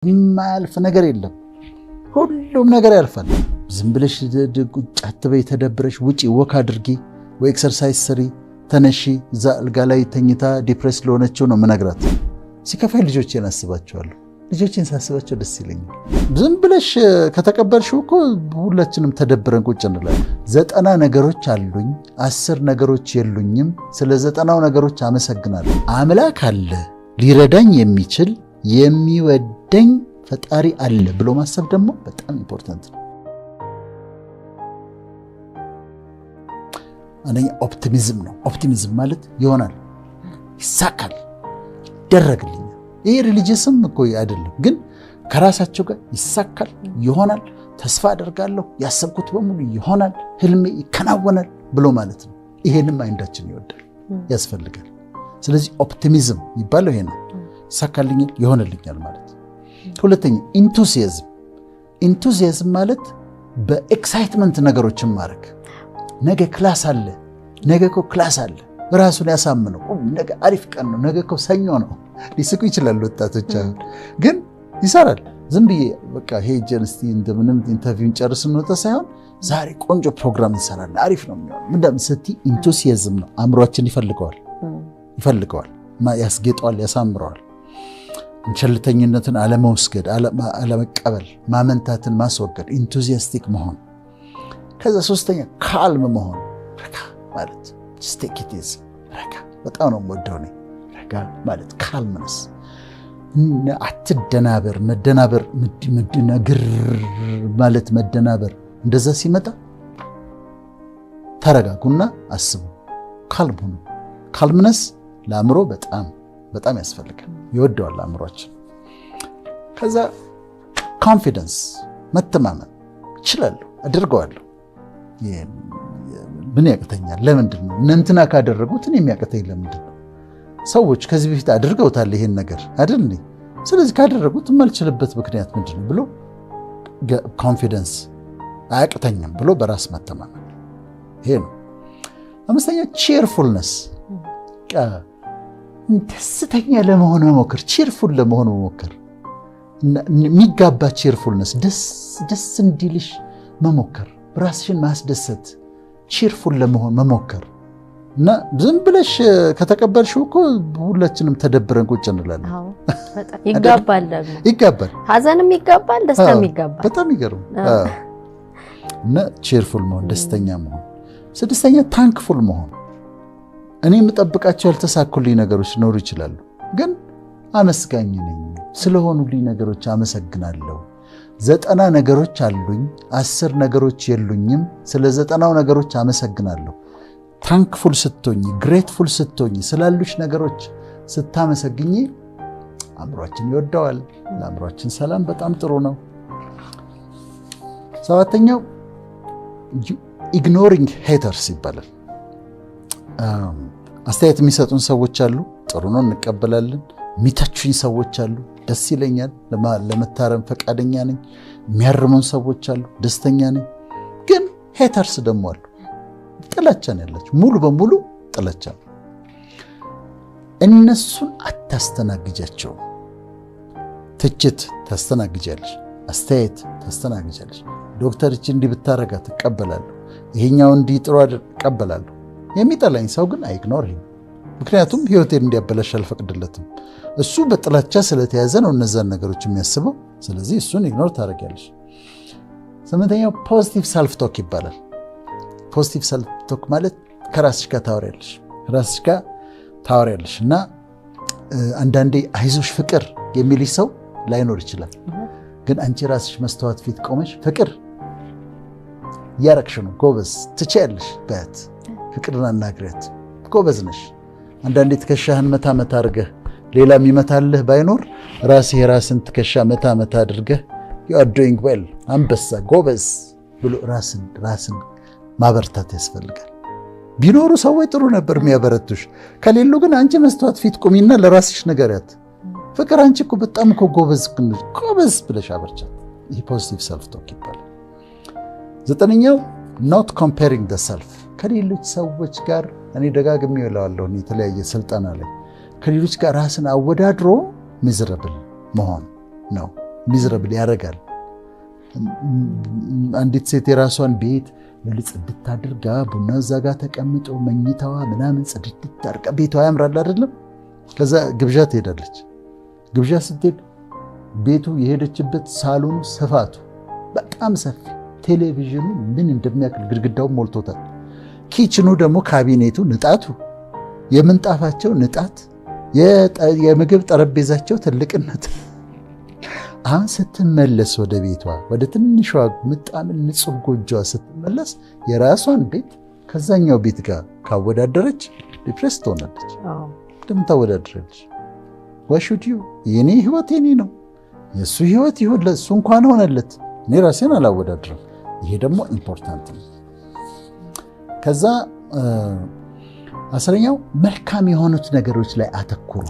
የማያልፍ ነገር የለም። ሁሉም ነገር ያልፋል። ዝም ብለሽ ቁጭ አትበይ፣ ተደብረሽ ውጪ፣ ወክ አድርጊ፣ ወይ ኤክሰርሳይዝ ስሪ፣ ተነሺ። እዛ አልጋ ላይ ተኝታ ዲፕሬስ ለሆነችው ነው ምነግራት። ሲከፋይ ልጆቼን አስባቸዋለሁ። ልጆቼን ሳስባቸው ደስ ይለኛል። ዝም ብለሽ ከተቀበልሽው እኮ ሁላችንም ተደብረን ቁጭ እንላለን። 90 ነገሮች አሉኝ፣ 10 ነገሮች የሉኝም። ስለ 90 ነገሮች አመሰግናለሁ። አምላክ አለ፣ ሊረዳኝ የሚችል የሚወደኝ ፈጣሪ አለ ብሎ ማሰብ ደግሞ በጣም ኢምፖርታንት ነው። አንደኛ ኦፕቲሚዝም ነው። ኦፕቲሚዝም ማለት ይሆናል፣ ይሳካል፣ ይደረግልኛል። ይሄ ሪሊጂየስም እኮ አይደለም፣ ግን ከራሳቸው ጋር ይሳካል፣ ይሆናል፣ ተስፋ አደርጋለሁ፣ ያሰብኩት በሙሉ ይሆናል፣ ህልሜ ይከናወናል ብሎ ማለት ነው። ይሄንም ማይንዳችን ይወዳል፣ ያስፈልጋል። ስለዚህ ኦፕቲሚዝም የሚባለው ይሄ ነው። ይሳካልኛል፣ ይሆንልኛል ማለት። ሁለተኛ ኢንቱሲያዝም። ኢንቱሲያዝም ማለት በኤክሳይትመንት ነገሮችን ማድረግ። ነገ ክላስ አለ፣ ነገ እኮ ክላስ አለ፣ ራሱን ያሳምነው። ነገ አሪፍ ቀን ነው፣ ነገ እኮ ሰኞ ነው። ሊስቁ ይችላሉ ወጣቶች፣ ግን ይሰራል። ዝም ብዬ በቃ ሄጀን እስቲ እንደምንም ኢንተርቪውን ጨርስ እንወጣ ሳይሆን ዛሬ ቆንጆ ፕሮግራም እንሰራለን፣ አሪፍ ነው የሚሆነው ምንድነው ስትይ ኢንቱሲያዝም ነው። አእምሯችን ይፈልገዋል፣ ያስጌጠዋል፣ ያሳምረዋል። ቸልተኝነትን አለመውሰድ፣ አለመቀበል፣ ማመንታትን ማስወገድ፣ ኢንቱዚያስቲክ መሆን። ከዛ ሶስተኛ ካልም መሆን፣ ረጋ ማለት ስቴኪቲዝ፣ ረጋ በጣም ነው የምወደው እኔ። ረጋ ማለት ካልምነስ፣ አትደናበር። መደናበር ግር ማለት መደናበር። እንደዛ ሲመጣ ተረጋጉና አስቡ፣ ካልም ሁኑ። ካልምነስ ለአእምሮ በጣም ያስፈልጋል፣ ይወደዋል አእምሯችን። ከዛ ኮንፊደንስ፣ መተማመን፣ እችላለሁ፣ አድርገዋለሁ፣ ምን ያቅተኛል? ለምንድን ነው እንትና ካደረጉት እኔ የሚያቅተኝ ለምንድን ነው? ሰዎች ከዚህ በፊት አድርገውታል ይሄን ነገር አይደል? ስለዚህ ካደረጉት የማልችልበት ምክንያት ምንድን ነው ብሎ ኮንፊደንስ፣ አያቅተኝም ብሎ በራስ መተማመን፣ ይሄ ነው። አምስተኛ ቺርፉልነስ፣ ደስተኛ ለመሆን መሞከር፣ ቺርፉል ለመሆን መሞከር፣ የሚጋባ ቺርፉልነስ፣ ደስ እንዲልሽ መሞከር፣ ራስሽን ማስደሰት፣ ቺርፉል ለመሆን መሞከር። እና ዝም ብለሽ ከተቀበልሽው እኮ ሁላችንም ተደብረን ቁጭ እንላለን። ይጋባል፣ ደግሞ ይጋባል፣ ሀዘንም ይጋባል፣ ደስታም ይጋባል። በጣም ይገርም። እና ቺርፉል መሆን፣ ደስተኛ መሆን። ስድስተኛ ታንክፉል መሆን። እኔ የምጠብቃቸው ያልተሳኩልኝ ነገሮች ሊኖሩ ይችላሉ፣ ግን አመስጋኝ ነኝ፣ ስለሆኑልኝ ነገሮች አመሰግናለሁ። 90 ነገሮች አሉኝ፣ 10 ነገሮች የሉኝም። ስለ 90 ነገሮች አመሰግናለሁ። ታንክፉል ስትሆኝ፣ ግሬትፉል ስትሆኝ፣ ስላሉሽ ነገሮች ስታመሰግኝ አእምሯችን ይወደዋል። ለአእምሯችን ሰላም በጣም ጥሩ ነው። ሰባተኛው ኢግኖሪንግ ሄተርስ ይባላል። አስተያየት የሚሰጡን ሰዎች አሉ፣ ጥሩ ነው፣ እንቀበላለን። የሚተቹኝ ሰዎች አሉ፣ ደስ ይለኛል፣ ለመታረም ፈቃደኛ ነኝ። የሚያርሙን ሰዎች አሉ፣ ደስተኛ ነኝ። ግን ሄተርስ ደግሞ አሉ፣ ጥላቻ ነው ያላቸው፣ ሙሉ በሙሉ ጥላቻ ነው። እነሱን አታስተናግጃቸው። ትችት ታስተናግጃለሽ፣ አስተያየት ታስተናግጃለሽ። ዶክተር እቺ እንዲህ ብታረጋ ትቀበላለሁ፣ ይሄኛው እንዲህ ጥሩ እቀበላለሁ። የሚጠላኝ ሰው ግን አይግኖር፣ ምክንያቱም ህይወቴን እንዲያበላሽ አልፈቅድለትም። እሱ በጥላቻ ስለተያዘ ነው እነዛን ነገሮች የሚያስበው። ስለዚህ እሱን ኢግኖር ታደርጊያለሽ። ስምንተኛው ፖዚቲቭ ሰልፍ ቶክ ይባላል። ፖዚቲቭ ሰልፍ ቶክ ማለት ከራስሽ ጋር ታወሪያለሽ እና አንዳንዴ አይዞሽ ፍቅር የሚልሽ ሰው ላይኖር ይችላል። ግን አንቺ ራስሽ መስተዋት ፊት ቆመሽ ፍቅር እያረግሽ ነው፣ ጎበዝ፣ ትችያለሽ በያት፣ ፍቅርን አናግሪያት፣ ጎበዝ ነሽ። አንዳንዴ ትከሻህን መታ አድርገህ ሌላ የሚመታልህ ባይኖር ራስህ የራስን ትከሻ መታ አድርገህ you are doing well፣ አንበሳ፣ ጎበዝ ብሎ ራስን ማበርታት ያስፈልጋል። ቢኖሩ ሰዎች ጥሩ ነበር የሚያበረቱሽ። ከሌሉ ግን አንቺ መስተዋት ፊት ቁሚና ለራስሽ ንገሪያት፣ ፍቅር አንቺ እኮ በጣም እኮ ጎበዝ ብለሽ አበርቻት። ይህ ፖዚቲቭ ሰልፍ ቶክ ይባላል። 9ኛው ኖት ኮምፔሪንግ ዘ ሰልፍ፣ ከሌሎች ሰዎች ጋር እኔ ደጋግሜ እለዋለሁ የተለያየ ስልጠና ላይ ከሌሎች ጋር ራስን አወዳድሮ ሚዝረብል መሆን ነው። ሚዝረብል ያደርጋል። አንዲት ሴት የራሷን ቤት ጽድት አድርጋ ቡና እዛ ጋር ተቀምጦ መኝታዋ ምናምን ጽድት አድርጋ ቤቷ ያምራል አይደለም? ከዛ ግብዣ ትሄዳለች። ግብዣ ስትሄድ ቤቱ የሄደችበት ሳሎኑ ስፋቱ በጣም ሰፊ፣ ቴሌቪዥኑ ምን እንደሚያክል ግድግዳውን ሞልቶታል። ኪችኑ ደግሞ ካቢኔቱ ንጣቱ፣ የምንጣፋቸው ንጣት፣ የምግብ ጠረጴዛቸው ትልቅነት። አሁን ስትመለስ ወደ ቤቷ ወደ ትንሿ ምጣም ንጹህ ጎጆዋ ስትመለስ የራሷን ቤት ከዛኛው ቤት ጋር ካወዳደረች ዲፕሬስ ትሆናለች። ለምን ታወዳድራለች? ዋሹድ ዩ የኔ ህይወት የኔ ነው፣ የእሱ ህይወት ይሁን ለእሱ እንኳን ሆነለት፣ እኔ ራሴን አላወዳድርም። ይሄ ደግሞ ኢምፖርታንት ነው። ከዛ 10ኛው መልካም የሆኑት ነገሮች ላይ አተኩሩ።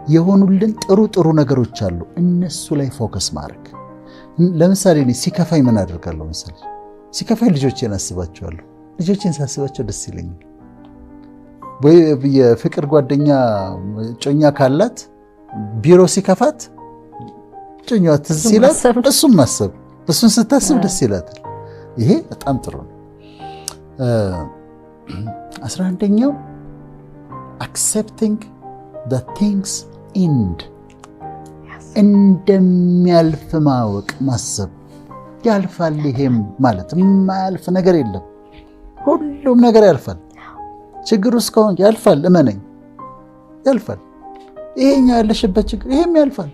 የሆኑልን ጥሩ ነገሮች አሉ፣ እነሱ ላይ ፎከስ ማድረግ። ለምሳሌ እኔ ሲከፋኝ ምን አደርጋለሁ መሰለኝ? ሲከፋኝ ልጆቼን አስባቸዋለሁ። ልጆቼን ሳስባቸው ደስ ይለኛል። ወይ የፍቅር ጓደኛ ጮኛ ካላት ቢሮ ሲከፋት ጮኛዋ ትዝ ይላት፣ እሱም ማሰብ፣ እሱን ስታስብ ደስ ይላታል። ይሄ በጣም ጥሩ ነው። 11ኛው accepting the things end እንደሚያልፍ ማወቅ ማሰብ። ያልፋል። ይሄም ማለት የማያልፍ ነገር የለም። ሁሉም ነገር ያልፋል። ችግር ውስጥ ከሆንክ ያልፋል፣ እመነኝ ያልፋል። ይሄኛ ያለሽበት ችግር ይሄም ያልፋል።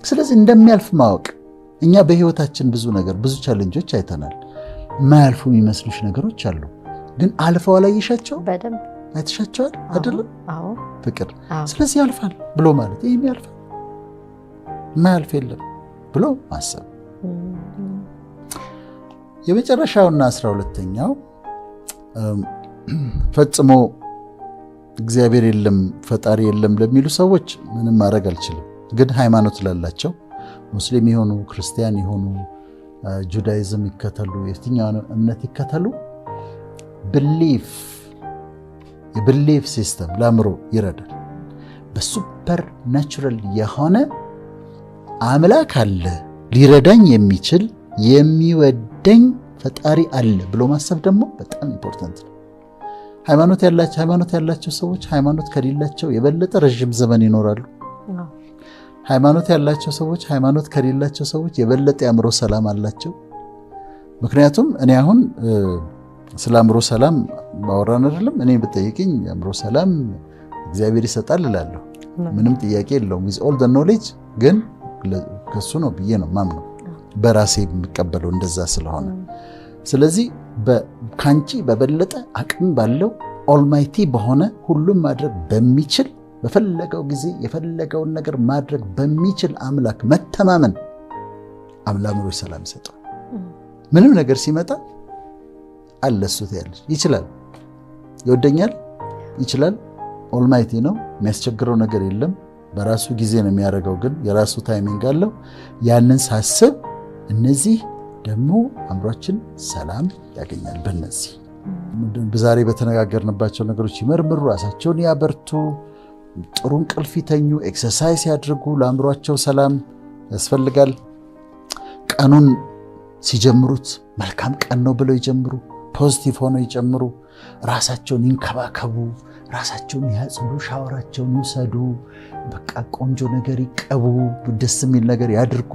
ስለዚህ እንደሚያልፍ ማወቅ። እኛ በህይወታችን ብዙ ነገር ብዙ ቻሌንጆች አይተናል። የማያልፉ የሚመስሉሽ ነገሮች አሉ፣ ግን አልፈው አላየሻቸው? በደንብ አይተሻቸዋል አይደለም? አዎ ፍቅር። ስለዚህ ያልፋል ብሎ ማለት ይሄም ያልፋል፣ የማያልፍ የለም ብሎ ማሰብ። የመጨረሻውና 12ኛው ፈጽሞ እግዚአብሔር የለም ፈጣሪ የለም ለሚሉ ሰዎች ምንም ማድረግ አልችልም። ግን ሃይማኖት ላላቸው ሙስሊም የሆኑ ክርስቲያን የሆኑ ጁዳይዝም ይከተሉ የትኛውን እምነት ይከተሉ የብሊፍ ሲስተም ለአእምሮ ይረዳል። በሱፐር ናቹራል የሆነ አምላክ አለ፣ ሊረዳኝ የሚችል የሚወደኝ ፈጣሪ አለ ብሎ ማሰብ ደግሞ በጣም ኢምፖርታንት ነው። ሃይማኖት ያላቸው ሰዎች ሃይማኖት ከሌላቸው የበለጠ ረዥም ዘመን ይኖራሉ። ሃይማኖት ያላቸው ሰዎች ሃይማኖት ከሌላቸው ሰዎች የበለጠ የአእምሮ ሰላም አላቸው። ምክንያቱም እኔ አሁን ስለ አእምሮ ሰላም ማወራን አይደለም። እኔ ብትጠይቅኝ የአእምሮ ሰላም እግዚአብሔር ይሰጣል እላለሁ። ምንም ጥያቄ የለውም። with all the knowledge ግን ከሱ ነው ብዬ ነው ማምነው፣ በራሴ የሚቀበለው እንደዛ ስለሆነ። ስለዚህ ካንቺ በበለጠ አቅም ባለው ኦልማይቲ በሆነ ሁሉም ማድረግ በሚችል በፈለገው ጊዜ የፈለገውን ነገር ማድረግ በሚችል አምላክ መተማመን አእምሮ ሰላም ይሰጣል። ምንም ነገር ሲመጣ አለሱት ያለሽ ይችላል፣ ይወደኛል፣ ይችላል፣ ኦልማይቲ ነው፣ የሚያስቸግረው ነገር የለም፣ በራሱ ጊዜ ነው የሚያደርገው፣ ግን የራሱ ታይሚንግ አለው። ያንን ሳስብ እነዚህ ደግሞ አእምሯችን ሰላም ያገኛል። በእነዚህ ዛሬ በተነጋገርንባቸው ነገሮች ይመርምሩ፣ ራሳቸውን ያበርቱ፣ ጥሩ እንቅልፍ ይተኙ፣ ኤክሰርሳይዝ ያድርጉ። ለአእምሯቸው ሰላም ያስፈልጋል። ቀኑን ሲጀምሩት መልካም ቀን ነው ብለው ይጀምሩ፣ ፖዚቲቭ ሆነው ይጨምሩ። ራሳቸውን ይንከባከቡ፣ ራሳቸውን ያጽዱ፣ ሻወራቸውን ይውሰዱ፣ በቃ ቆንጆ ነገር ይቀቡ፣ ደስ የሚል ነገር ያድርጉ።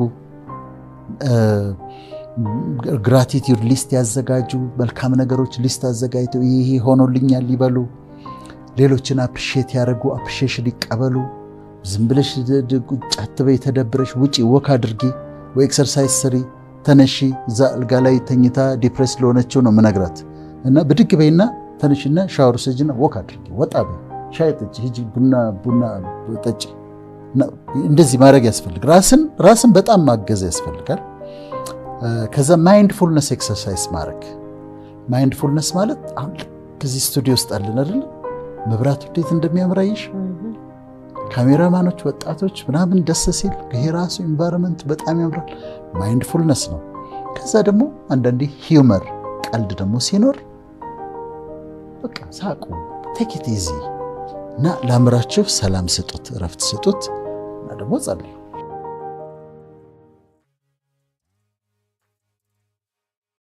ግራቲቲዩድ ሊስት ያዘጋጁ፣ መልካም ነገሮች ሊስት አዘጋጅተው ይሄ ሆኖልኛል ይበሉ። ሌሎችን አፕሪሼት ያደርጉ፣ አፕሪሼሽን ይቀበሉ። ዝም ብለሽ ቁጭ አትበይ፣ ተደብረሽ ውጪ፣ ወክ አድርጊ ወይ ኤክሰርሳይዝ ስሪ፣ ተነሺ። እዛ አልጋ ላይ ተኝታ ዲፕሬስ ለሆነችው ነው ምነግራት እና ብድግ በይና ተነሽና ሻወር ስጂና ወክ አድርጊ፣ ወጣ በይ፣ ሻይ ጠጪ፣ ሂጂ ቡና ጠጪ። እንደዚህ ማድረግ ያስፈልግ። ራስን በጣም ማገዝ ያስፈልጋል። ከዛ ማይንድፉልነስ ኤክሰርሳይዝ ማድረግ። ማይንድፉልነስ ማለት አሁን ከዚህ ስቱዲዮ ውስጥ አለን አይደል? መብራቱ እንዴት እንደሚያምራይሽ ካሜራማኖች፣ ወጣቶች ምናምን ደስ ሲል ይሄ ራሱ ኢንቫይሮንመንት በጣም ያምራል። ማይንድፉልነስ ነው። ከዛ ደግሞ አንዳንዴ ሂውመር ቀልድ ደግሞ ሲኖር በቃ ሳቁ፣ ቴክ ኢት ኢዚ እና ለአእምሯችሁ ሰላም ስጡት፣ እረፍት ስጡት እና ደግሞ ጸልዩ።